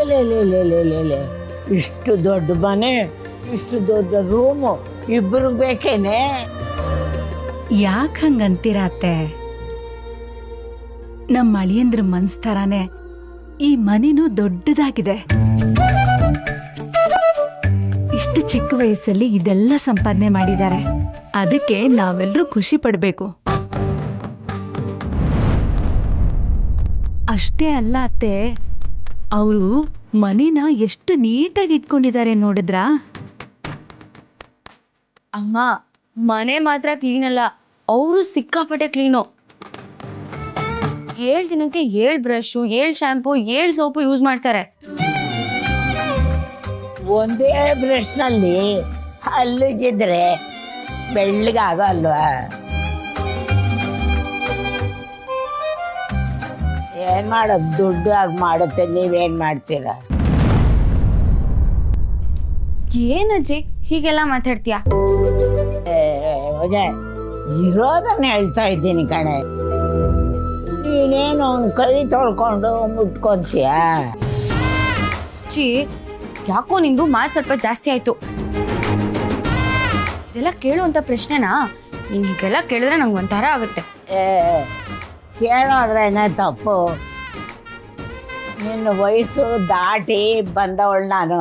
ಲೇ ಇಷ್ಟು ದೊಡ್ಡ ಮನೆ, ಇಷ್ಟು ದೊಡ್ಡ ರೂಮು ಇಬ್ಬರಿಗೆ ಬೇಕೇನೆ? ಯಾಕೆ ಹಂಗಂತೀರ ಅತ್ತೆ? ನಮ್ಮ ಅಳಿಯಂದ್ರ ಮನ್ಸ್ ಥರಾನೇ ಈ ಮನೆನೂ ದೊಡ್ಡದಾಗಿದೆ. ಇಷ್ಟು ಚಿಕ್ಕ ವಯಸ್ಸಲ್ಲಿ ಇದೆಲ್ಲ ಸಂಪಾದನೆ ಮಾಡಿದ್ದಾರೆ. ಅದಕ್ಕೆ ನಾವೆಲ್ಲರೂ ಖುಷಿ ಪಡ್ಬೇಕು. ಅಷ್ಟೇ ಅಲ್ಲ ಅತ್ತೆ, ಅವರು ಮನೇನ ಎಷ್ಟು ನೀಟಾಗಿ ಇಟ್ಕೊಂಡಿದ್ದಾರೆ ನೋಡಿದ್ರಾ? ಅಮ್ಮ, ಮನೆ ಮಾತ್ರ ಕ್ಲೀನ್ ಅಲ್ಲ, ಅವರು ಸಿಕ್ಕಾಪಟ್ಟೆ ಕ್ಲೀನು. 7 ದಿನಕ್ಕೆ 7 ಬ್ರಷು, 7 ಶ್ಯಾಂಪು, 7 ಸೋಪು ಯೂಸ್ ಮಾಡ್ತಾರೆ. ಒಂದೇ ಬ್ರಷ್ನಲ್ಲಿ ಹಲ್ಲುಜ್ಜಿದ್ರೆ ಬೆಳ್ಳಗಾಗಲ್ವಾ? ಏನ್ ಮಾಡೋದು, ದುಡ್ಡು ಆಗಿ ಮಾಡುತ್ತೆ. ನೀವೇನ್ ಮಾಡ್ತೀರಾ? ಏನಜ್ಜಿ ಹೀಗೆಲ್ಲ ಮಾತಾಡ್ತೀಯಾ? ಇರೋದನ್ನ ಹೇಳ್ತಾ ಇದ್ದೀನಿ ಕಣೆ. ನೀನೇನು ಅವ್ನ ಕೈ ತೊಳ್ಕೊಂಡು ಮುಟ್ಕೊಂತೀಯ? ಅಜ್ಜಿ, ಯಾಕೋ ನಿಂದು ಮಾತು ಸ್ವಲ್ಪ ಜಾಸ್ತಿ ಆಯ್ತು. ಇದೆಲ್ಲ ಕೇಳುವಂತ ಪ್ರಶ್ನೆನಾ? ನೀನ್ ಹೀಗೆಲ್ಲ ಕೇಳಿದ್ರೆ ನಂಗೆ ಒಂಥರ ಆಗುತ್ತೆ. ಕೇಳೋದ್ರೇನೆ ತಪ್ಪು. ನಿನ್ನ ವಯಸ್ಸು ದಾಟಿ ಬಂದವಳು ನಾನು.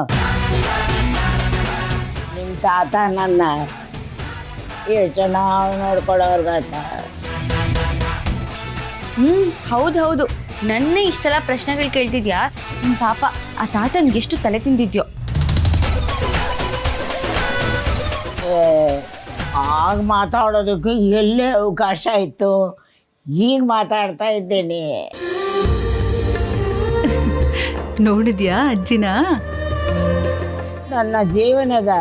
ನಿಮ್ಮ ತಾತ ನನ್ನ ಎಷ್ಟು ಚೆನ್ನಾಗಿ ನೋಡ್ಕೊಳ್ಳೋರ್ಗತ್ತ. ಹೌದು, ನನ್ನೇ ಇಷ್ಟೆಲ್ಲ ಪ್ರಶ್ನೆಗಳು ಕೇಳ್ತಿದ್ಯಾ? ನಿಮ್ ಪಾಪ ಆ ತಾತಂಗೆ ಎಷ್ಟು ತಲೆ ತಿಂದಿದ್ಯೋ. ಆಗ ಮಾತಾಡೋದಕ್ಕೆ ಎಲ್ಲೇ ಅವಕಾಶ ಇತ್ತು, ಈಗ ಮಾತಾಡ್ತಾ ಇದ್ದೀನಿ. ನೋಡಿದ್ಯಾ ಅಜ್ಜಿನ? ನನ್ನ ಜೀವನದ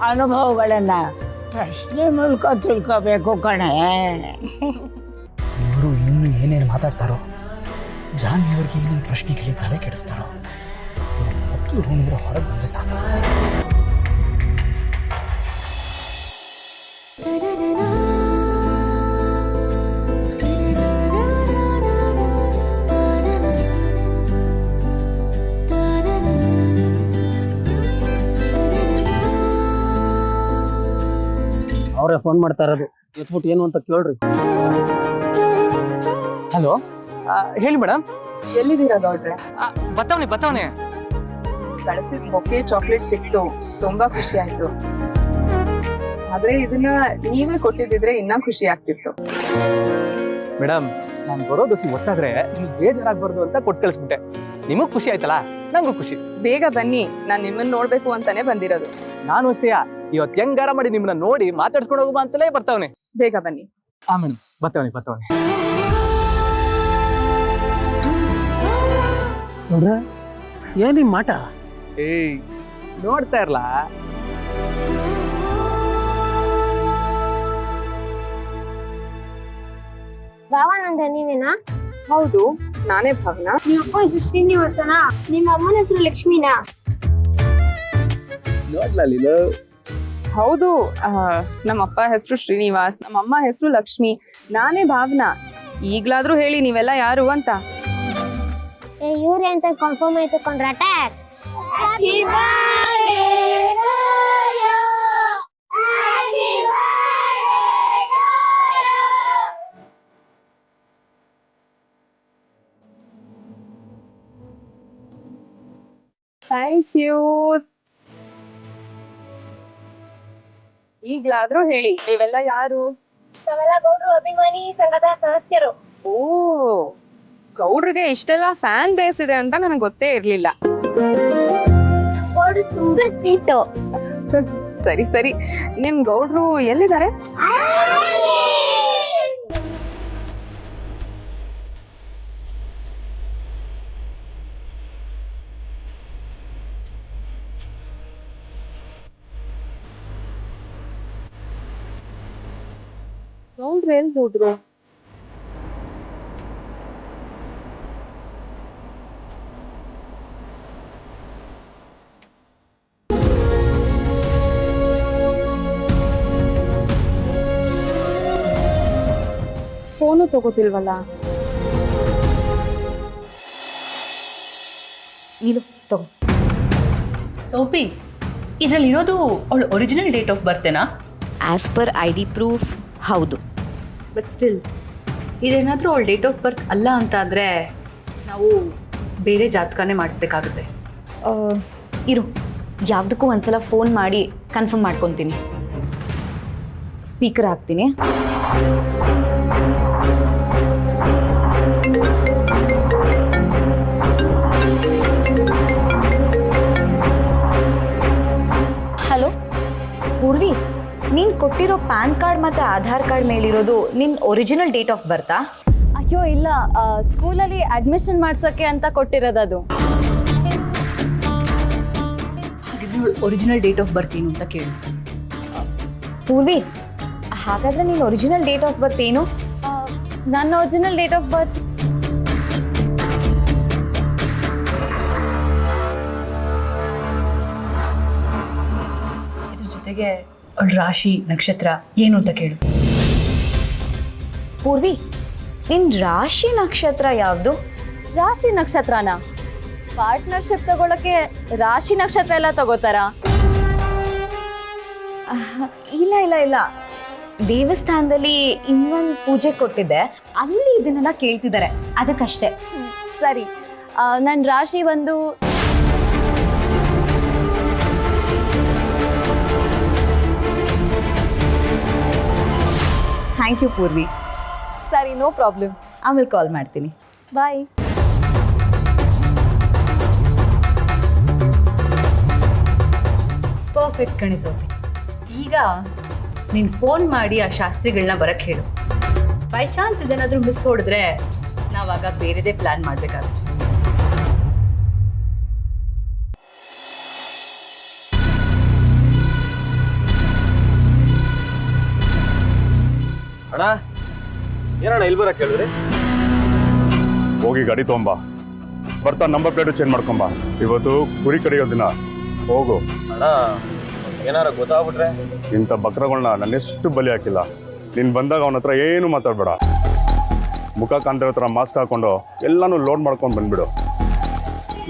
ಅನುಭವಗಳನ್ನು ಪ್ರಶ್ನೆ ಮೂಲಕ ತಿಳ್ಕೋಬೇಕು ಕಣೆ. ಇವರು ಇನ್ನು ಏನೇನು ಮಾತಾಡ್ತಾರೋ, ಜಾನ್ವಿ ಅವ್ರಿಗೆ ಏನೇನು ಪ್ರಶ್ನೆ ಕೇಳಿ ತಲೆ ಕೆಡಿಸ್ತಾರೋ. ಇವರು ಮೊದಲು ರೂಮಿಂದ ಹೊರಗೆ ಬಂದರೆ ಸಾಕು. ಅವರೇ ಫೋನ್ ಮಾಡ್ತಾ ಇರೋದು. ಎತ್ಬಿಟ್ಟು ಏನು ಅಂತ ಕೇಳ್ರಿ. ಹಲೋ, ಹೇಳಿ ಮೇಡಮ್. ಎಲ್ಲಿದ್ದೀರಾ ಗೌಡ್ರೆ? ಬತ್ತವನೆ ಕಳಿಸಿದ ಬೊಕ್ಕೆ ಚಾಕ್ಲೇಟ್ ಸಿಕ್ತು, ತುಂಬಾ ಖುಷಿ ಆಯ್ತು. ಆದ್ರೆ ಇದನ್ನ ನೀವೇ ಕೊಟ್ಟಿದ್ರೆ ಇನ್ನ ಖುಷಿ ಆಗ್ತಿತ್ತು. ಮೇಡಮ್, ನಾನು ಬರೋ ದೋಸಿ ಗೊತ್ತಾದ್ರೆ ನಿಮ್ಗೆ ಬೇಜಾರಾಗ್ಬಾರ್ದು ಅಂತ ಕೊಟ್ಟು ಕಳಿಸ್ಬಿಟ್ಟೆ. ನಿಮಗ್ ಖುಷಿ ಆಯ್ತಲ್ಲ, ನಂಗೂ ಖುಷಿ. ಬೇಗ ಬನ್ನಿ, ನಾನ್ ನಿಮ್ಮನ್ನ ನೋಡ್ಬೇಕು ಅಂತಾನೆ ಬಂದಿರೋದು. ನಾನು ಅಷ್ಟೇ ಇವತ್ತು ಹೆಂಗಾರ ಮಾಡಿ ನಿಮ್ಮನ್ನ ನೋಡಿ ಮಾತಾಡ್ಸ್ಕೊಂಡು ಹೋಗುವ ಅಂತಲೇ ಬರ್ತಾವನೆ. ಬೇಗ ಬನ್ನಿ. ಮೇಡಮ್, ಬತ್ತವನೆ. ನೋಡ್ರ ಏನ್ ನಿಮ್ ಮಾಟ? ಏಯ್, ನೋಡ್ತಾ ಇರ್ಲಾ? ಭಾವಾನಂದ ನೀವೇನಾ? ಹೌದು, ನಾನೇ ಭಾವನಾ. ನಿಮ್ಮ ಅಪ್ಪ ಹೆಸರು ಶ್ರೀನಿವಾಸನಾ? ನಿಮ್ಮ ಅಮ್ಮನ ಹೆಸರು ಲಕ್ಷ್ಮೀನಾ? ಹೌದು, ನಮ್ಮ ಅಪ್ಪ ಹೆಸರು ಶ್ರೀನಿವಾಸ್, ನಮ್ಮ ಅಮ್ಮ ಹೆಸರು ಲಕ್ಷ್ಮಿ, ನಾನೇ ಭಾವನಾ. ಈಗ್ಲಾದ್ರೂ ಹೇಳಿ ನೀವೆಲ್ಲ ಯಾರು ಅಂತ. ಇವ್ರೆ ಅಂತ ಕನ್ಫರ್ಮ್ ಆಯ್ತು ಕೊಂಡ್ರಾಟ. Thank you. ಈಗ್ಲಾದ್ರೂ ಹೇಳಿ ನೀವೆಲ್ಲ ಯಾರು? ನಾವೆಲ್ಲ ಗೌಡ್ರು ಅಭಿಮಾನಿ ಸಂಘದ ಸದಸ್ಯರು. ಓ, ಗೌಡ್ರಿಗೆ ಇಷ್ಟೆಲ್ಲ ಫ್ಯಾನ್ ಬೇಸ್ ಇದೆ ಅಂತ ನನಗೆ ಗೊತ್ತೇ ಇರ್ಲಿಲ್ಲ. ಗೌಡ್ರು ತುಂಬಾ ಸ್ವೀಟು. ಸರಿ, ನಿಮ್ ಗೌಡ್ರು ಎಲ್ಲಿದ್ದಾರೆ? ಗೌಡ್ರು ಎಲ್ಲಿ ಹೋದ್ರು? ಫೋನು ತಗೋತಿಲ್ವಲ್ಲ. ನೀಲು ತಗೋ. ಸೋಪಿ, ಇದ್ರಲ್ಲಿ ಇರೋದು ಅವಳ ಒರಿಜಿನಲ್ ಡೇಟ್ ಆಫ್ ಬರ್ತೇನಾ? ಆಸ್ ಪರ್ ID ಪ್ರೂಫ್ ಹೌದು. ಬಟ್ ಸ್ಟಿಲ್ ಇದೇನಾದರೂ ಅವಳ ಡೇಟ್ ಆಫ್ ಬರ್ತ್ ಅಲ್ಲ ಅಂತ ಅಂದರೆ ನಾವು ಬೇರೆ ಜಾತಕನೇ ಮಾಡಿಸ್ಬೇಕಾಗುತ್ತೆ. ಇರು, ಯಾವುದಕ್ಕೂ ಒಂದ್ಸಲ ಫೋನ್ ಮಾಡಿ ಕನ್ಫರ್ಮ್ ಮಾಡ್ಕೊತೀನಿ. ಸ್ಪೀಕರ್ ಹಾಕ್ತೀನಿ. ಹಲೋ ಪೂರ್ವಿ, ನೀನು ಕೊಟ್ಟಿರೋ ಪ್ಯಾನ್ ಕಾರ್ಡ್ ಮತ್ತು ಆಧಾರ್ ಕಾರ್ಡ್ ಮೇಲಿರೋದು ನಿನ್ನ ಒರಿಜಿನಲ್ ಡೇಟ್ ಆಫ್ ಬರ್ತಾ? ಅಯ್ಯೋ ಇಲ್ಲ, ಸ್ಕೂಲಲ್ಲಿ ಅಡ್ಮಿಷನ್ ಮಾಡ್ಸೋಕ್ಕೆ ಅಂತ ಕೊಟ್ಟಿರೋದದು. ಹಾಗಿದ್ರೆ ಒರಿಜಿನಲ್ ಡೇಟ್ ಆಫ್ ಬರ್ತ್ ಏನು ಅಂತ ಕೇಳು. ಪೂರ್ವಿ, ಹಾಗಾದ್ರೆ ನಿನ್ನ ಒರಿಜಿನಲ್ ಡೇಟ್ ಆಫ್ ಬರ್ತ್ ಏನು? ನನ್ನ ಒರಿಜಿನಲ್ ಡೇಟ್ ಆಫ್ ಬರ್ತ್ ಇದ್ರ ಜೊತೆಗೆ ಅವಳ ರಾಶಿ ನಕ್ಷತ್ರ ಏನು ಅಂತ ಕೇಳು. ಪೂರ್ವಿ, ನಿನ್ನ ರಾಶಿ ನಕ್ಷತ್ರ ಯಾವುದು? ರಾಶಿ ನಕ್ಷತ್ರನ? ಪಾರ್ಟ್ನರ್ಶಿಪ್ ತಗೊಳಕ್ಕೆ ರಾಶಿ ನಕ್ಷತ್ರ ಎಲ್ಲ ತಗೋತಾರಾ? ಇಲ್ಲ ಇಲ್ಲ ಇಲ್ಲ, ದೇವಸ್ಥಾನದಲ್ಲಿ ಇನ್ನೊಂದು ಪೂಜೆ ಕೊಟ್ಟಿದ್ದೆ, ಅಲ್ಲಿ ಇದನ್ನೆಲ್ಲ ಕೇಳ್ತಿದ್ದಾರೆ, ಅದಕ್ಕಷ್ಟೇ. ಸರಿ, ನನ್ನ ರಾಶಿ ಒಂದು ಥ್ಯಾಂಕ್ ಯು ಪೂರ್ವಿ. ಸರಿ, ನೋ ಪ್ರಾಬ್ಲಮ್. ಆಮೇಲೆ ಕಾಲ್ ಮಾಡ್ತೀನಿ. ಬಾಯ್. ಪರ್ಫೆಕ್ಟ್ ಕಣೆ ಸೋಪಿ. ಈಗ ನೀನು ಫೋನ್ ಮಾಡಿ ಆ ಶಾಸ್ತ್ರಿಗಳನ್ನ ಬರಕ್ಕೆ ಹೇಳು. ಬೈ ಚಾನ್ಸ್ ಇದೇನಾದರೂ ಮಿಸ್ ಹೊಡೆದ್ರೆ ನಾವಾಗ ಬೇರೆದೇ ಪ್ಲಾನ್ ಮಾಡಬೇಕಾಗುತ್ತೆ. ಅಣ್ಣ, ಏನಣ್ಣ ಇಲ್ಲಿ ಬರಕ್ಕೆ ಹೇಳಿದ್ರಿ? ಹೋಗಿ ಗಾಡಿ ತಗೊಂಬ, ಬರ್ತಾ ನಂಬರ್ ಪ್ಲೇಟು ಚೇಂಜ್ ಮಾಡ್ಕೊಂಬ. ಇವತ್ತು ಕುರಿ ಕಡಿಯೋ ದಿನ. ಹೋಗು. ಅಣ್ಣ, ಏನಾರ ಗೊತ್ತಾಗ್ಬಿಟ್ರೆ? ಇಂಥ ಬಕ್ರಗಳನ್ನ ನಾನೆಷ್ಟು ಬಲಿ ಹಾಕಿಲ್ಲ. ನೀನು ಬಂದಾಗ ಅವನ ಹತ್ರ ಏನು ಮಾತಾಡ್ಬೇಡ. ಮುಖ ಕಾಣ್ತಿರೋ ಹತ್ರ ಮಾಸ್ಕ್ ಹಾಕೊಂಡು ಎಲ್ಲಾನು ಲೋಡ್ ಮಾಡ್ಕೊಂಡು ಬಂದ್ಬಿಡು.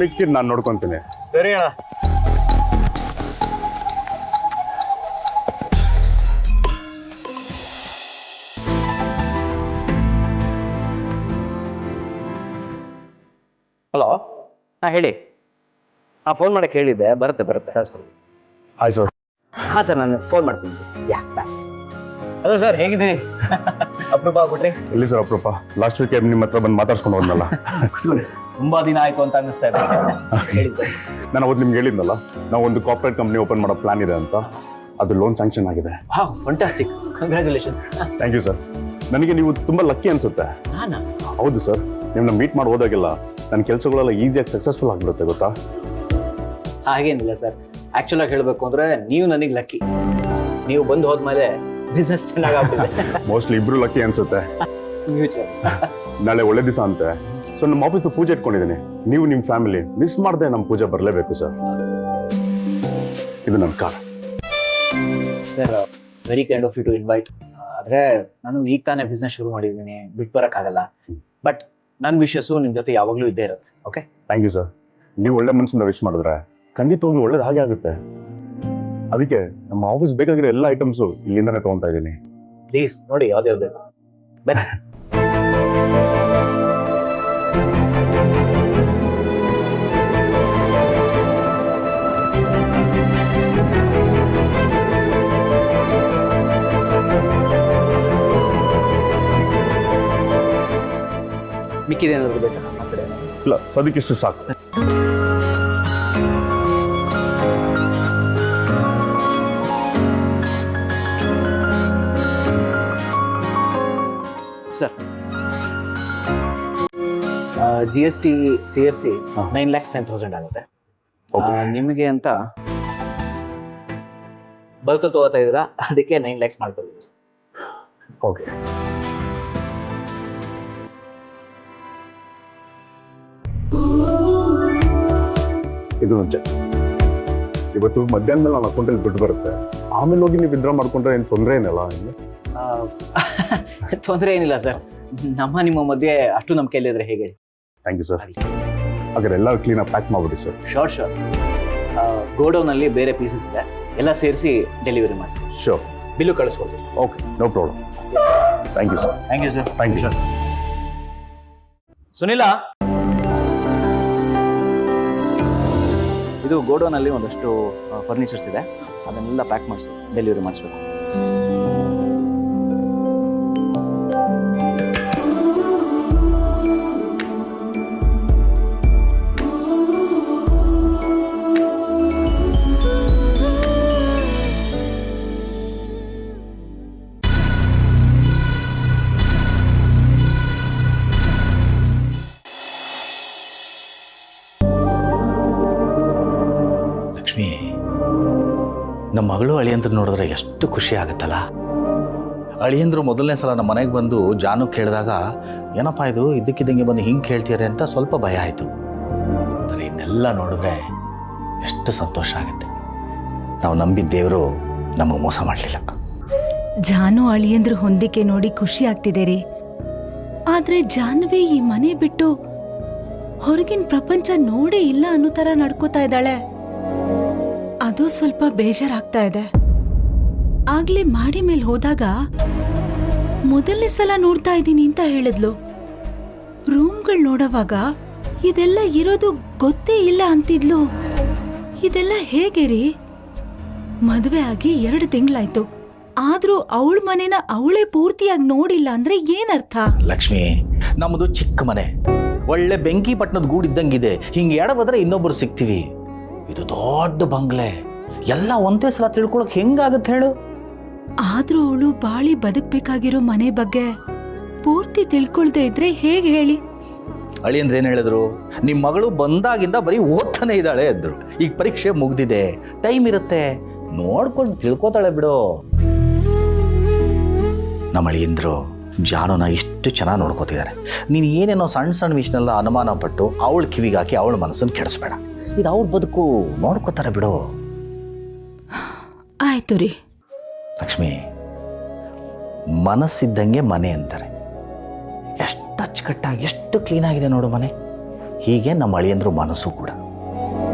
ಮಿಕ್ಕಿದ್ ನಾನು ನೋಡ್ಕೊತೀನಿ. ಸರಿ ಅಣ್ಣ. ಹಲೋ, ಹಾಂ ಹೇಳಿ. ಹಾಂ, ಫೋನ್ ಮಾಡಕ್ಕೆ ಹೇಳಿದ್ದೆ. ಬರುತ್ತೆ ಸರ್. ಆಯ್ತು ಸರ್. ಹಾಂ ಸರ್, ನಾನು ಫೋನ್ ಮಾಡ್ತೀನಿ. Yeah, bye. ಹಲೋ ಸರ್, ಹೇಗಿದ್ದೀನಿ? ಅಪ್ರೂಪ ಆಗ್ಬಿಟ್ರಿ. ಎಲ್ಲಿ ಸರ್ ಅಪ್ರೂಪ? ಲಾಸ್ಟ್ ವೀಕ್ ನಿಮ್ಮ ಹತ್ರ ಬಂದು ಮಾತಾಡ್ಸ್ಕೊಂಡು ಹೋದ್ನಲ್ಲ. ತುಂಬಾ ದಿನ ಆಯ್ತು ಅಂತ ಅನ್ನಿಸ್ತಾ ಇದೆ. ಹೇಳಿ ಸರ್. ನಾನು ಅವತ್ತು ನಿಮ್ಗೆ ಹೇಳಿದ್ನಲ್ಲ, ನಾವು ಒಂದು ಕಾರ್ಪೊರೇಟ್ ಕಂಪ್ನಿ ಓಪನ್ ಮಾಡೋ ಪ್ಲಾನ್ ಇದೆ ಅಂತ. ಅದು ಲೋನ್ ಸ್ಯಾಂಕ್ಷನ್ ಆಗಿದೆ. ಹಾಂ, fantastic. Congratulation. Thank you sir. ನನಗೆ ನೀವು ತುಂಬ ಲಕ್ಕಿ ಅನ್ಸುತ್ತೆ. ಹೌದು ಸರ್, ನಿಮ್ಮನ್ನ ಮೀಟ್ ಮಾಡಿ ಹೋದಾಗೆಲ್ಲ ನನ್ನ ಕೆಲಸಗಳೆಲ್ಲ ಈಸಿಯಾಗಿ ಸಕ್ಸಸ್ಫುಲ್ ಆಗಿಬಿಡುತ್ತೆ, ಗೊತ್ತಾ? ಹಾಗೇನಿಲ್ಲ ಸರ್. ಆ್ಯಕ್ಚುಲಾಗಿ ಹೇಳಬೇಕು ಅಂದರೆ ನೀವು ನನಗೆ ಲಕ್ಕಿ. ನೀವು ಬಂದು ಹೋದ್ಮೇಲೆ ಬಿಸ್ನೆಸ್ ಚೆನ್ನಾಗಾಗ್ಬಿಟ್ಟಿದೆ. ಮೋಸ್ಟ್ಲಿ ಇಬ್ರು ಲಕ್ಕಿ ಅನ್ಸುತ್ತೆ. ಫ್ಯೂಚರ್. ನಾಳೆ ಒಳ್ಳೆ ದಿವಸ ಅಂತೆ. ಸೊ ನಮ್ಮ ಆಫೀಸ್ದು ಪೂಜೆ ಇಟ್ಕೊಂಡಿದ್ದೀನಿ. ನೀವು ನಿಮ್ಮ ಫ್ಯಾಮಿಲಿ ಮಿಸ್ ಮಾಡದೆ ನಮ್ಮ ಪೂಜೆ ಬರಲೇಬೇಕು ಸರ್. ಇದು ನನ್ನ car. Sir, very kind of you to invite. ಆದರೆ ನಾನು ಈಗ ತಾನೇ ಬಿಸ್ನೆಸ್ ಶುರು ಮಾಡಿದ್ದೀನಿ, ಬಿಟ್ಟು ಬರೋಕ್ಕಾಗಲ್ಲ. ಬಟ್ ನನ್ನ ವಿಶಸ್ಸು ನಿಮ್ಮ ಜೊತೆ ಯಾವಾಗಲೂ ಇದ್ದೇ ಇರುತ್ತೆ. Okay, thank you sir. ನೀವು ಒಳ್ಳೆ ಮನಸ್ಸಿಂದ ವಿಶ್ ಮಾಡಿದ್ರೆ ಖಂಡಿತವಾಗ್ಲೂ ಒಳ್ಳೇದು ಹಾಗೆ ಆಗುತ್ತೆ. ಅದಕ್ಕೆ ನಮ್ಮ ಆಫೀಸ್ ಬೇಕಾಗಿರೋ ಎಲ್ಲ ಐಟಮ್ಸು ಇಲ್ಲಿಂದನೇ ತೊಗೊತಾ ಇದ್ದೀನಿ. ಪ್ಲೀಸ್ ನೋಡಿ, ಯಾವ್ದು ಬೇಕು ಬನ್ನಿ. ಮಿಕ್ಕಿದೇನಾದ್ರು ಬೇಕಾ ನಮ್ಮ ಕಡೆ? ಇಲ್ಲ, ಸದ್ಯಕ್ಕಿಷ್ಟು ಸಾಕು. ಸರ್, GST ಸೇರಿಸಿ 9,10,000 ಆಗುತ್ತೆ. ನಿಮಗೆ ಅಂತ ಬಲ್ಕ್ ತಗೋತಾ ಇದ್ದೀರಾ, ಅದಕ್ಕೆ 9 lakhs ಮಾಡ್ಕೊಳ್ತೀವಿ. ಓಕೆ. ಇದು ಮುಂಚೆ ಇವತ್ತು ಮಧ್ಯಾಹ್ನ ಮೇಲೆ ನನ್ನ ಅಕೌಂಟಲ್ಲಿ ದುಡ್ಡು ಬರುತ್ತೆ. ಆಮೇಲೆ ಹೋಗಿ ನೀವು ವಿತ್ಡ್ರಾ ಮಾಡ್ಕೊಂಡ್ರೆ ಏನು ತೊಂದರೆ ಏನಿಲ್ಲ? ತೊಂದರೆ ಏನಿಲ್ಲ ಸರ್. ನಿಮ್ಮ ಮಧ್ಯೆ ಅಷ್ಟು ನಮ್ಮ ಕೈಲಿದ್ರೆ ಹೇಗೆ? Thank you sir. ಹಾಗಾದ್ರೆ ಎಲ್ಲ ಕ್ಲೀನಾಗಿ ಪ್ಯಾಕ್ ಮಾಡಿಬಿಡಿ ಸರ್. Sure sure. ಗೋಡೌನಲ್ಲಿ ಬೇರೆ ಪೀಸಸ್ ಇದೆ, ಎಲ್ಲ ಸೇರಿಸಿ ಡೆಲಿವರಿ ಮಾಡಿಸ್ತೀನಿ. ಶೋರ್. ಬಿಲ್ಲು ಕಳಿಸ್ಕೊಡ್ತೀನಿ. Okay, no problem. Thank you sir. Thank you sir. Thank you sir. ಸುನಿಲ, ಇದು ಗೋಡೌನಲ್ಲಿ ಒಂದಷ್ಟು ಫರ್ನಿಚರ್ಸ್ ಇದೆ, ಅದನ್ನೆಲ್ಲ ಪ್ಯಾಕ್ ಮಾಡಿಸಿ ಡೆಲಿವರಿ ಮಾಡಿಸ್ಬೇಕು. ಲಕ್ಷ್ಮಿ, ನಮ್ಮ ಮಗಳು ಅಳಿಯಂದ್ರು ನೋಡಿದ್ರೆ ಎಷ್ಟು ಖುಷಿ ಆಗುತ್ತಲ್ಲ. ಅಳಿಯಂದ್ರು ಮೊದಲನೇ ಸಲ ನಮ್ಮ ಮನೆಗೆ ಬಂದು ಜಾನು ಕೇಳಿದಾಗ ಏನಪ್ಪ ಇದು ಇದ್ದಕ್ಕಿದ್ದಂಗೆ ಬಂದು ಹಿಂಗೆ ಕೇಳ್ತೀರಿ ಅಂತ ಸ್ವಲ್ಪ ಭಯ ಆಯಿತು. ಆದರೆ ಇನ್ನೆಲ್ಲ ನೋಡಿದ್ರೆ ಎಷ್ಟು ಸಂತೋಷ ಆಗುತ್ತೆ. ನಾವು ನಂಬಿದ ದೇವರು ನಮಗೆ ಮೋಸ ಮಾಡಲಿಲ್ಲ. ಜಾನು ಅಳಿಯಂದ್ರು ಹೊಂದಿಕೆ ನೋಡಿ ಖುಷಿ ಆಗ್ತಿದೆ ರೀ. ಆದ್ರೆ ಜಾನ್ವಿ ಈ ಮನೆ ಬಿಟ್ಟು ಹೊರಗಿನ ಪ್ರಪಂಚ ನೋಡೇ ಇಲ್ಲ ಅನ್ನೋ ತರ ನಡ್ಕೋತಾ ಇದ್ದಾಳೆ. ಅದು ಸ್ವಲ್ಪ ಬೇಜಾರಾಗ್ತಾ ಇದೆ. ಆಗ್ಲೇ ಮಾಡಿ ಮೇಲೆ ಹೋದಾಗ ಮೊದಲನೇ ಸಲ ನೋಡ್ತಾ ಇದ್ದೀನಿ ಅಂತ ಹೇಳಿದ್ಲು. ರೂಮ್ಗಳು ನೋಡೋವಾಗ ಇದೆಲ್ಲ ಇರೋದು ಗೊತ್ತೇ ಇಲ್ಲ ಅಂತಿದ್ಲು. ಇದೆಲ್ಲ ಹೇಗೆ ರೀ? ಮದುವೆ ಆಗಿ 2 ತಿಂಗಳಾಯ್ತು, ಆದ್ರೂ ಅವಳ ಮನೆನ ಅವಳೇ ಪೂರ್ತಿಯಾಗಿ ನೋಡಿಲ್ಲ ಅಂದ್ರೆ ಏನರ್ಥ? ಲಕ್ಷ್ಮಿ, ನಮ್ಮದು ಚಿಕ್ಕ ಮನೆ, ಒಳ್ಳೆ ಬೆಂಕಿ ಪಟ್ಟಣದ ಗೂಡಿದ್ದಂಗಿದೆ. ಹಿಂಗೆ ಎಡಬದ್ರೆ ಇನ್ನೊಬ್ಬರು ಸಿಗ್ತೀವಿ. ಇದು ದೊಡ್ಡ ಬಂಗ್ಲೆ, ಎಲ್ಲ ಒಂದೇ ಸಲ ತಿಳ್ಕೊಳಕ್ ಹೆಂಗಾಗತ್ತೆ ಹೇಳು? ಆದ್ರೂ ಅವಳು ಬಾಳಿ ಬದುಕ್ಬೇಕಾಗಿರೋ ಮನೆ ಬಗ್ಗೆ ಪೂರ್ತಿ ತಿಳ್ಕೊಳ್ದೇ ಇದ್ರೆ ಹೇಗೆ ಹೇಳಿ? ಅಳಿಯಂದ್ರೆ ಏನ್ ಹೇಳಿದ್ರು? ನಿಮ್ ಮಗಳು ಬಂದಾಗಿಂದ ಬರೀ ಓದ್ತಾನೆ ಇದ್ದಾಳೆ ಅಂದ್ರು. ಈಗ ಪರೀಕ್ಷೆ ಮುಗ್ದಿದೆ, ಟೈಮ್ ಇರುತ್ತೆ, ನೋಡ್ಕೊಂಡು ತಿಳ್ಕೊತಾಳೆ ಬಿಡು. ನಮ್ಮ ಅಳಿಯಂದ್ರು ಜಾನುನ ಇಷ್ಟು ಚೆನ್ನಾಗಿ ನೋಡ್ಕೋತಿದ್ದಾರೆ. ನೀನು ಏನೇನೋ ಸಣ್ಣ ಸಣ್ಣ ವಿಷಯನೆಲ್ಲ ಅನುಮಾನ ಪಟ್ಟು ಅವಳ ಕಿವಿಗಾಕಿ ಅವಳ ಮನಸ್ಸನ್ನು ಕೆಡಿಸ್ಬೇಡ. ಇದು ಅವ್ರ ಬದುಕು, ನೋಡ್ಕೋತಾರೆ ಬಿಡು. ಆಯ್ತು ರೀ. ಲಕ್ಷ್ಮಿ, ಮನಸ್ಸಿದ್ದಂಗೆ ಮನೆ ಅಂತಾರೆ. ಎಷ್ಟು ಅಚ್ಚುಕಟ್ಟಾಗಿ ಎಷ್ಟು ಕ್ಲೀನಾಗಿದೆ ನೋಡು ಮನೆ. ಹೀಗೆ ನಮ್ಮ ಅಳಿಯಂದ್ರು ಮನಸ್ಸು ಕೂಡ.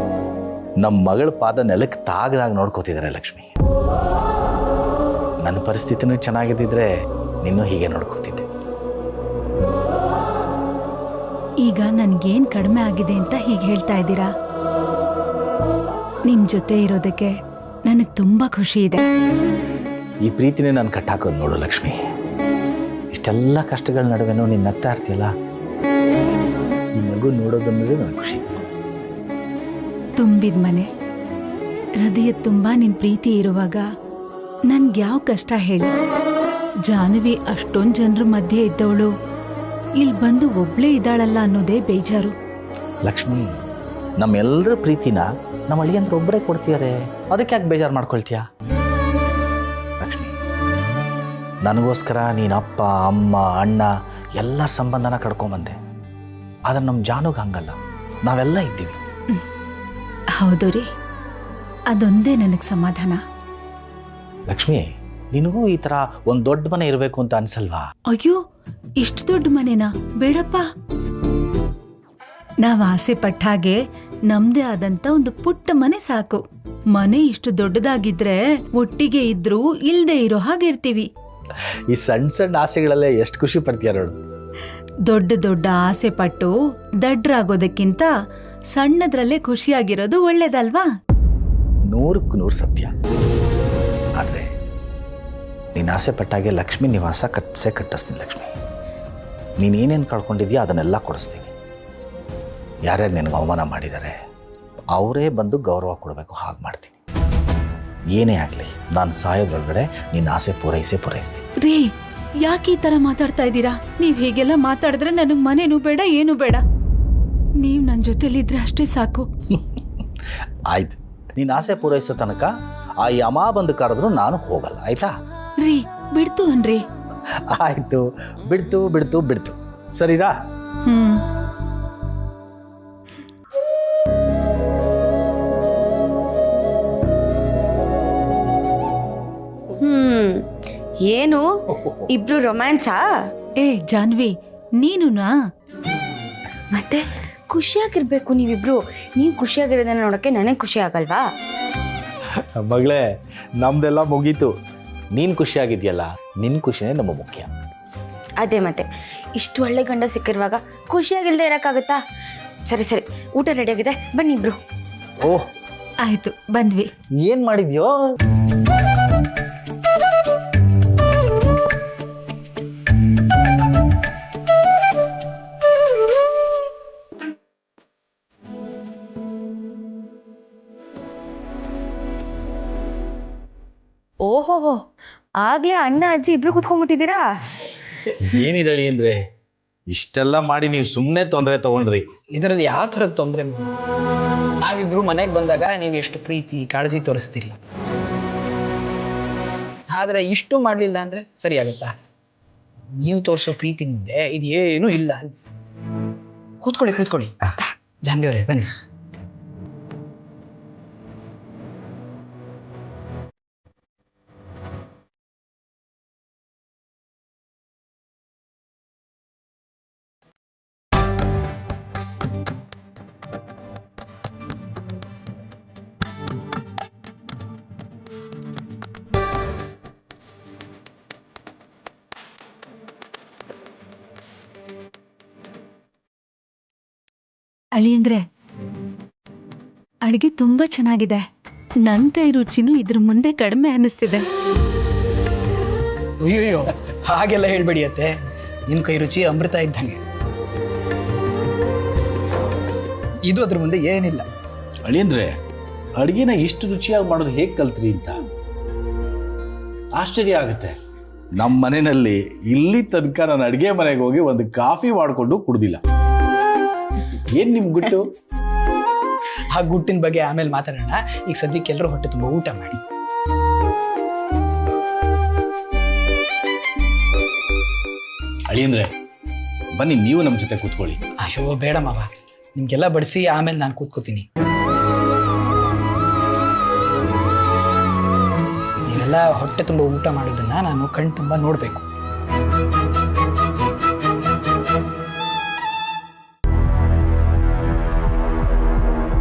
ನಮ್ಮ ಮಗಳ ಪಾದ ನೆಲಕ್ಕೆ ತಾಗದಾಗ ನೋಡ್ಕೋತಿದ್ದಾರೆ ಲಕ್ಷ್ಮಿ. ನನ್ನ ಪರಿಸ್ಥಿತಿನೂ ಚೆನ್ನಾಗಿದ್ದಿದ್ರೆ ನಿನ್ನೂ ಹೀಗೆ ನೋಡ್ಕೋತಿದ್ದೆ. ಈಗ ನನ್ಗೇನ್ ಕಡಿಮೆ ಆಗಿದೆ ಅಂತ ಹೀಗೆ ಹೇಳ್ತಾ ಇದ್ದೀರಾ? ನಿಮ್ ಜೊತೆ ಇರೋದಕ್ಕೆ ನನಗೆ ತುಂಬಾ ಖುಷಿ ಇದೆ. ಈ ಪ್ರೀತಿನೇ ನಾನು ಕಟ್ಟಾಕೋದು ನೋಡು ಲಕ್ಷ್ಮಿ. ಇಷ್ಟೆಲ್ಲ ಕಷ್ಟಗಳ ನಡುವೆನೂ ನೀನು ನಗ್ತಾ ಇರ್ತೀಯಲ್ಲ, ಈ ನಗು ನೋಡೋದನ್ನೋದು ನನಗೆ ಖುಷಿ. ತುಂಬಿದ ಮನೆ, ಹೃದಯ ತುಂಬಾ ನಿಮ್ ಪ್ರೀತಿ ಇರುವಾಗ ನನ್ಗೆ ಯಾವ ಕಷ್ಟ ಹೇಳಿ? ಜಾನ್ವಿ ಅಷ್ಟೊಂದು ಜನರ ಮಧ್ಯೆ ಇದ್ದವಳು ಇಲ್ಲಿ ಬಂದು ಒಬ್ಳೇ ಇದ್ದಾಳಲ್ಲ ಅನ್ನೋದೇ ಬೇಜಾರು. ಲಕ್ಷ್ಮಿ, ನಮ್ಮೆಲ್ಲರ ಪ್ರೀತಿನ ನಮ್ಮ ಅಳಿಯಂದ್ರೆ ಒಬ್ಬರೇ ಕೊಡ್ತೀಯಾರೆ, ಅದಕ್ಕೆ ಯಾಕೆ ಬೇಜಾರು ಮಾಡ್ಕೊಳ್ತೀಯ? ಲಕ್ಷ್ಮಿ, ನನಗೋಸ್ಕರ ನೀನು ಅಪ್ಪ ಅಮ್ಮ ಅಣ್ಣ ಎಲ್ಲರ ಸಂಬಂಧನ ಕಡ್ಕೊಂಬಂದೆ. ಆದರೆ ನಮ್ಮ ಜಾನುಗೆ ಹಂಗಲ್ಲ, ನಾವೆಲ್ಲ ಇದ್ದೀವಿ. ಹೌದು ರೀ, ಅದೊಂದೇ ನನಗೆ ಸಮಾಧಾನ. ಲಕ್ಷ್ಮಿ, ನಿನಗೂ ಈ ಥರ ಒಂದು ದೊಡ್ಡ ಮನೆ ಇರಬೇಕು ಅಂತ ಅನ್ಸಲ್ವಾ? ಅಯ್ಯೋ, ಇಷ್ಟು ದೊಡ್ಡ ಮನೆನಾ? ಬೇಡಪ್ಪ. ನಾವ್ ಆಸೆ ಪಟ್ಟ ಹಾಗೆ ನಮ್ದೇ ಆದಂತ ಒಂದು ಪುಟ್ಟ ಮನೆ ಸಾಕು. ಮನೆ ಇಷ್ಟು ದೊಡ್ಡದಾಗಿದ್ರೆ ಒಟ್ಟಿಗೆ ಇದ್ರೂ ಇಲ್ದೇ ಇರೋ ಹಾಗೆ ಇರ್ತೀವಿ. ಈ ಸಣ್ಣ ಸಣ್ಣ ಆಸೆಗಳಲ್ಲೇ ಎಷ್ಟು ಖುಷಿ ಪಡ್ತೀಯ ನೋಡು. ದೊಡ್ಡ ದೊಡ್ಡ ಆಸೆ ಪಟ್ಟು ದಡ್ಡರಾಗೋದಕ್ಕಿಂತ ಸಣ್ಣದ್ರಲ್ಲೇ ಖುಷಿಯಾಗಿರೋದು ಒಳ್ಳೇದಲ್ವಾ? 100ಕ್ಕೆ 100 ಸತ್ಯ. ಆದರೆ ನೀನು ಆಸೆ ಪಟ್ಟಾಗೆ ಲಕ್ಷ್ಮಿ ನಿವಾಸ ಕಟ್ಟಿಸ್ತೀನಿ ಲಕ್ಷ್ಮಿ. ನೀನೇನೇನು ಕಳ್ಕೊಂಡಿದ್ಯಾ ಅದನ್ನೆಲ್ಲ ಕೊಡಿಸ್ತೀನಿ. ಯಾರ್ಯಾರು ನಿನಗೆ ಅವಮಾನ ಮಾಡಿದ್ದಾರೆ ಅವರೇ ಬಂದು ಗೌರವ ಕೊಡಬೇಕು, ಹಾಗೆ ಮಾಡ್ತೀನಿ. ಏನೇ ಆಗಲಿ ನಾನು ಸಾಯೋದ್ರೊಳಗಡೆ ನಿನ್ನ ಆಸೆ ಪೂರೈಸ್ತೀನಿ. ರೀ, ಯಾಕೆ ಈ ಥರ ಮಾತಾಡ್ತಾ ಇದ್ದೀರಾ? ನೀವು ಹೀಗೆಲ್ಲ ಮಾತಾಡಿದ್ರೆ ನನಗೆ ಮನೇನೂ ಬೇಡ, ಏನೂ ಬೇಡ. ನೀವು ನನ್ನ ಜೊತೆಲಿದ್ರೆ ಅಷ್ಟೇ ಸಾಕು. ಆಯ್ತು, ನಿನ್ನ ಆಸೆ ಪೂರೈಸೋ ತನಕ ಆ ಯಮ ಬಂದು ಕರೆದ್ರು ನಾನು ಹೋಗಲ್ಲ, ಆಯ್ತಾ? ರೀ, ಬಿಡ್ತು ಅನ್ರಿ. ಆಯ್ತು, ಬಿಡ್ತು ಸರಿರಾ? ಏನು ಇಬ್ರು ರೊಮ್ಯಾನ್ಸಾ? ಏ ಜಾನ್ವಿ, ನೀನುನಾ? ಮತ್ತೆ ಖುಷಿಯಾಗಿರ್ಬೇಕು ನೀವಿಬ್ರು. ನೀವು ಖುಷಿಯಾಗಿರೋದನ್ನ ನೋಡೋಕ್ಕೆ ನನಗೆ ಖುಷಿ ಆಗಲ್ವಾ? ಮಗಳೇ, ನಮ್ದೆಲ್ಲ ಮುಗೀತು. ನೀನು ಖುಷಿಯಾಗಿದೆಯಲ್ಲ, ನಿನ್ನ ಖುಷಿನೇ ನಮ್ಮ ಮುಖ್ಯ. ಅದೇ ಮತ್ತೆ, ಇಷ್ಟು ಒಳ್ಳೆ ಗಂಡ ಸಿಕ್ಕಿರುವಾಗ ಖುಷಿಯಾಗಿಲ್ಲದೆ ಇರೋಕ್ಕಾಗುತ್ತಾ? ಸರಿ ಸರಿ, ಊಟ ರೆಡಿಯಾಗಿದೆ, ಬನ್ನಿ ಇಬ್ರು. ಓಹ್, ಆಯ್ತು, ಬಂದ್ವಿ. ಏನು ಮಾಡಿದ್ಯೋ? ಓಹೋ, ಆಗ್ಲೇ ಅಣ್ಣ ಅಜ್ಜಿ ಇಬ್ರು ಕೂತ್ಕೊಂಡ್ಬಿಟ್ಟಿದ್ದೀರಾ? ಏನಿದಳಿ ಅಂದ್ರೆ ಇಷ್ಟೆಲ್ಲ ಮಾಡಿ ನೀವು ಸುಮ್ಮನೆ ತೊಂದರೆ ತಗೊಂಡ್ರಿ. ಇದರಲ್ಲಿ ಯಾವ ಥರದ ತೊಂದರೆ? ನಾವಿಬ್ರು ಮನೆಗೆ ಬಂದಾಗ ನೀವು ಎಷ್ಟು ಪ್ರೀತಿ ಕಾಳಜಿ ತೋರಿಸ್ತೀರಿ. ಆದರೆ ಇಷ್ಟು ಮಾಡಲಿಲ್ಲ ಅಂದರೆ ಸರಿ ಆಗುತ್ತಾ? ನೀವು ತೋರಿಸೋ ಪ್ರೀತಿ ಮುಂದೆ ಇದು ಏನೂ ಇಲ್ಲ. ಕೂತ್ಕೊಳ್ಳಿ. ಜಾನ್ವಿ ಅವರೇ, ಬನ್ನಿ. ಅಳಿಯಂದ್ರೆ, ಅಡುಗೆ ತುಂಬಾ ಚೆನ್ನಾಗಿದೆ. ನನ್ನ ಕೈ ರುಚಿನೂ ಇದ್ರ ಮುಂದೆ ಕಡಿಮೆ ಅನ್ನಿಸ್ತಿದೆ. ಅಯ್ಯೋ, ಹಾಗೆಲ್ಲ ಹೇಳ್ಬೇಡಿ ಅತ್ತೆ. ನಿಮ್ಮ ಕೈ ರುಚಿ ಅಮೃತ ಇದ್ದಂಗೆ. ಇದು ಅದ್ರ ಮುಂದೆ ಏನಿಲ್ಲ. ಅಳಿಯಂದ್ರೆ, ಅಡುಗೆನ ಇಷ್ಟು ರುಚಿಯಾಗಿ ಮಾಡೋದು ಹೇಗೆ ಕಲ್ತ್ರಿ ಅಂತ ಆಶ್ಚರ್ಯ ಆಗುತ್ತೆ. ನಮ್ಮ ಮನೆಯಲ್ಲಿ ಇಲ್ಲಿ ತನಕ ನಾನು ಅಡುಗೆ ಮನೆಗೆ ಹೋಗಿ ಒಂದು ಕಾಫಿ ಮಾಡಿಕೊಂಡು ಕುಡ್ದಿಲ್ಲ. ಏನ್ ನಿಮ್ ಗುಟ್ಟು? ಆ ಗುಟ್ಟಿನ ಬಗ್ಗೆ ಆಮೇಲೆ ಮಾತಾಡೋಣ. ಈಗ ಸದ್ಯಕ್ಕೆ ಎಲ್ಲರೂ ಹೊಟ್ಟೆ ತುಂಬ ಊಟ ಮಾಡಿ. ಅಳಿಯಂದ್ರೆ, ಬನ್ನಿ ನೀವು ನಮ್ಮ ಜೊತೆ ಕೂತ್ಕೊಳ್ಳಿ. ಅಯ್ಯೋ ಬೇಡ ಮಾವ, ನಿಮ್ಗೆಲ್ಲ ಬಡಿಸಿ ಆಮೇಲೆ ನಾನು ಕೂತ್ಕೋತೀನಿ. ನೀವೆಲ್ಲ ಹೊಟ್ಟೆ ತುಂಬ ಊಟ ಮಾಡೋದನ್ನ ನಾನು ಕಣ್ಣು ತುಂಬ ನೋಡಬೇಕು.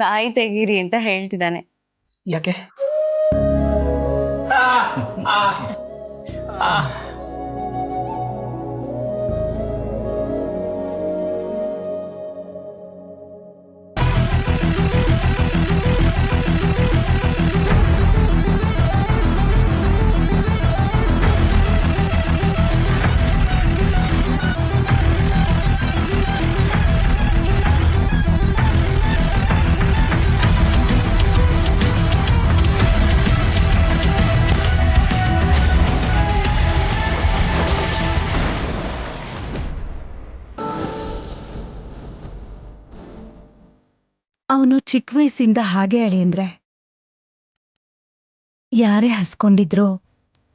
ಬಾಯಿ ತೆಗೀರಿ ಅಂತ ಹೇಳ್ತಿದ್ದಾನೆ. ಯಾಕೆ? ಅವನು ಚಿಕ್ಕ ವಯಸ್ಸಿಂದ ಹಾಗೆ ಅಳಿಯಂದ್ರೆ. ಯಾರೇ ಹಸ್ಕೊಂಡಿದ್ರೂ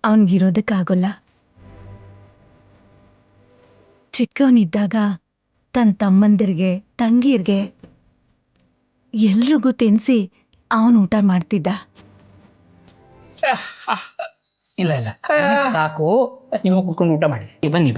ಅವನಿಗಿರೋದಕ್ಕಾಗೋಲ್ಲ. ಚಿಕ್ಕವನಿದ್ದಾಗ ತನ್ನ ತಮ್ಮಂದಿರಿಗೆ, ತಂಗಿಯರ್ಗೆ ಎಲ್ರಿಗೂ ತಿನ್ನಿಸಿ ಅವನು ಊಟ ಮಾಡ್ತಿದ್ದ. ಇಲ್ಲ ಸಾಕು, ನೀವು ಕುತ್ಕೊಂಡು ಊಟ ಮಾಡಿ. ಬನ್ನಿ.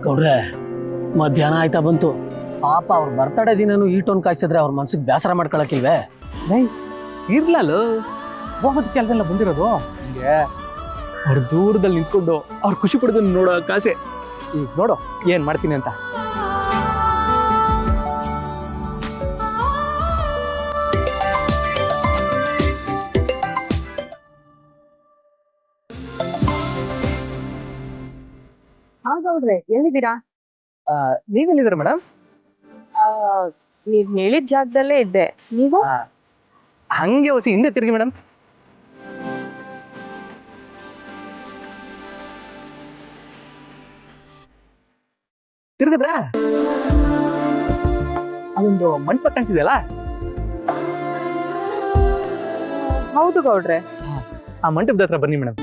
ಗೌಡ್ರೆ, ಮಧ್ಯಾಹ್ನ ಆಯ್ತಾ ಬಂತು. ಪಾಪ ಅವ್ರ ಬರ್ತಡೇ ದಿನನೂ ಈಟೊಂದು ಕಾಯಿಸಿದ್ರೆ ಅವ್ರ ಮನ್ಸಿಗೆ ಬೇಸರ ಮಾಡ್ಕೊಳಕ್ಕಿಲ್ವೇ? ಇರ್ಲಲ್ಲ, ಹೋಗೋದ್ ಕೆಲಸೆಲ್ಲ ಬಂದಿರೋದು ನಿಮಗೆ. ಅವ್ರ ದೂರದಲ್ಲಿ ನಿಂತ್ಕೊಂಡು ಅವ್ರು ಖುಷಿ ಪಡೋದನ್ನ ನೋಡೋ ಕಾಸೆ. ಈಗ ನೋಡು ಏನ್ ಮಾಡ್ತೀನಿ ಅಂತ. ಗೌಡ್ರೆ ಎಲ್ಲಿದ್ದೀರಾ? ನೀವೆಲ್ಲಿದ್ದೀರಾ ಮೇಡಮ್? ನೀವ್ ಹೇಳಿದ ಜಾಗದಲ್ಲೇ ಇದ್ದೆ. ನೀವು? ಹಂಗೆ ಹೊಸಿ ಹಿಂದೆ ತಿರುಗಿ ಮೇಡಮ್. ತಿರುಗಿದ್ರ ಅದೊಂದು ಮಂಟಪ ಕಾಣ್ತಿದೆಯಲ್ಲ, ಹೌದು ಗೌಡ್ರೆ. ಆ ಮಂಟಪದ ಹತ್ರ ಬನ್ನಿ ಮೇಡಮ್.